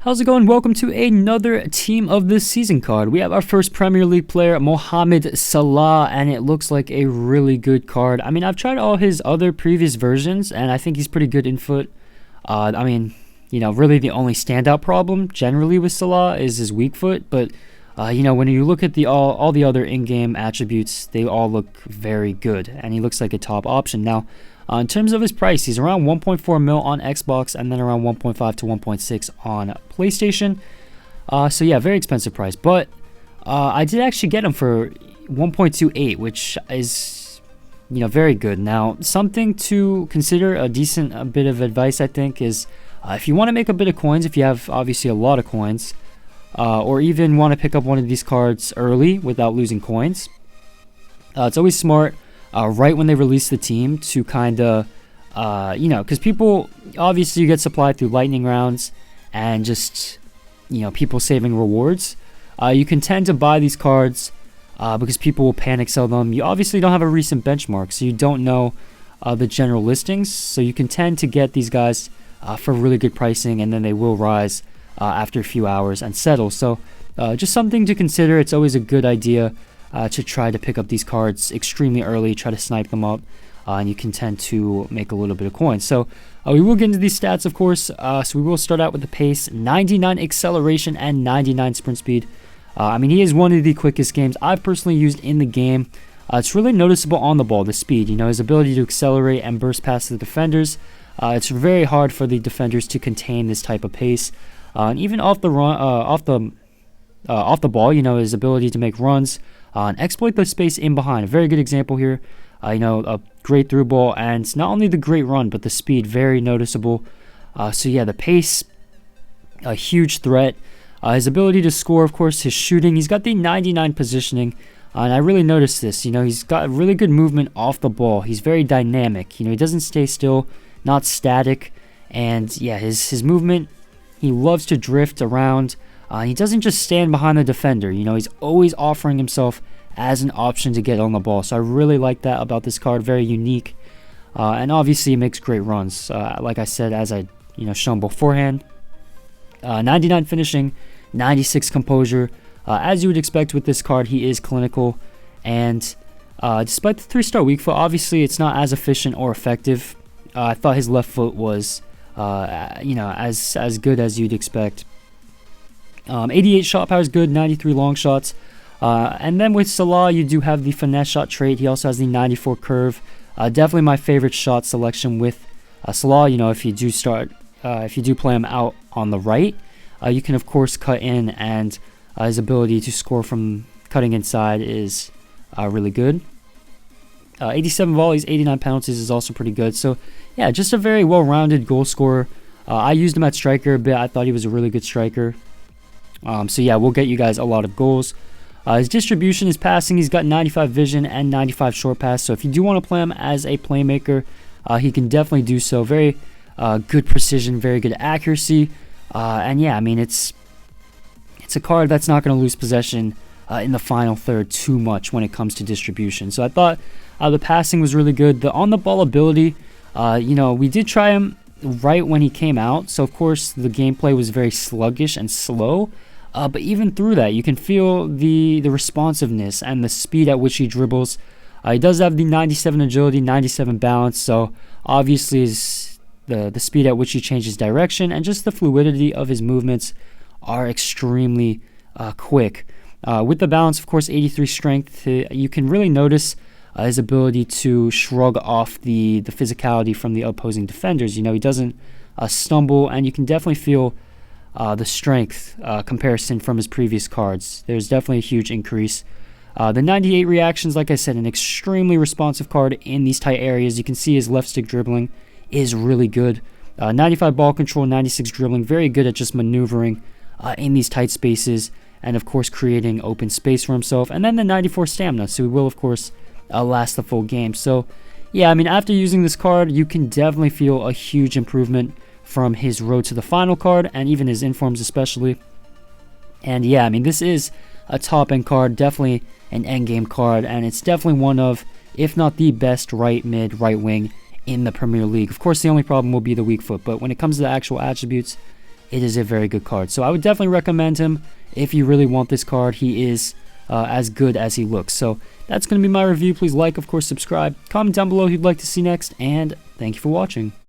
How's it going? Welcome to another Team of the Season card. We have our first Premier League player, Mohamed Salah, and it looks like a really good card. I mean, I've tried all his other previous versions, and I think he's pretty good in foot. Really the only standout problem generally with Salah is his weak foot, but when you look at all the other in-game attributes, they all look very good, and he looks like a top option. Now, in terms of his price, he's around 1.4 mil on Xbox and then around 1.5 to 1.6 on PlayStation. So yeah, very expensive price. But I did actually get him for 1.28, which is very good. Now, something to consider, a bit of advice I think is if you want to make a bit of coins, if you have obviously a lot of coins, or even want to pick up one of these cards early without losing coins, it's always smart. Right when they release the team to kind of, because people, obviously you get supplied through lightning rounds and just, people saving rewards. You can tend to buy these cards because people will panic sell them. You obviously don't have a recent benchmark, so you don't know the general listings. So you can tend to get these guys for really good pricing, and then they will rise after a few hours and settle. So just something to consider. It's always a good idea to try to pick up these cards extremely early, try to snipe them up, and you can tend to make a little bit of coins. So we will get into these stats, of course. So we will start out with the pace, 99 acceleration, and 99 sprint speed. He is one of the quickest games I've personally used in the game. It's really noticeable on the ball, the speed. His ability to accelerate and burst past the defenders. It's very hard for the defenders to contain this type of pace. And even off the ball, his ability to make runs and exploit the space in behind. A very good example here. A great through ball, and not only the great run, but the speed, very noticeable. So yeah, the pace, a huge threat. His ability to score, of course, his shooting. He's got the 99 positioning, and I really noticed this. He's got really good movement off the ball. He's very dynamic. He doesn't stay still, not static, and yeah, his movement. He loves to drift around. He doesn't just stand behind the defender. He's always offering himself as an option to get on the ball. So I really like that about this card. Very unique. And obviously he makes great runs. Like I said, as I shown beforehand. 99 finishing, 96 composure. As you would expect with this card, he is clinical. And despite the 3-star weak foot, obviously it's not as efficient or effective. I thought his left foot was as good as you'd expect. 88 shot power is good, 93 long shots. And then with Salah, you do have the finesse shot trait. He also has the 94 curve. Definitely my favorite shot selection with Salah. If you do play him out on the right, you can of course cut in, and his ability to score from cutting inside is really good. 87 volleys, 89 penalties is also pretty good. So yeah, just a very well-rounded goal scorer. I used him at striker a bit. I thought he was a really good striker. So yeah, we'll get you guys a lot of goals. His distribution is passing. He's got 95 vision and 95 short pass. So if you do want to play him as a playmaker, he can definitely do so. Very good precision, very good accuracy. And yeah, it's a card that's not going to lose possession in the final third too much when it comes to distribution. So I thought the passing was really good. The on-the-ball ability, we did try him right when he came out. So of course the gameplay was very sluggish and slow. But even through that, you can feel the responsiveness and the speed at which he dribbles. He does have the 97 agility, 97 balance, so obviously the speed at which he changes direction and just the fluidity of his movements are extremely quick. With the balance, of course, 83 strength, you can really notice his ability to shrug off the physicality from the opposing defenders. He doesn't stumble, and you can definitely feel the strength comparison from his previous cards. There's definitely a huge increase. The 98 reactions, like I said, an extremely responsive card in these tight areas. You can see his left stick dribbling is really good. 95 ball control, 96 dribbling, very good at just maneuvering in these tight spaces, and of course creating open space for himself. And then the 94 stamina, so he will of course last the full game. So yeah, after using this card, you can definitely feel a huge improvement from his road to the final card, and even his informs especially. And yeah, this is a top end card, definitely an end game card, and it's definitely one of, if not the best right mid, right wing in the Premier League. Of course, the only problem will be the weak foot, but when it comes to the actual attributes, it is a very good card. So I would definitely recommend him if you really want this card. He is as good as he looks. So that's going to be my review. Please like, of course, subscribe, comment down below who you'd like to see next, and thank you for watching.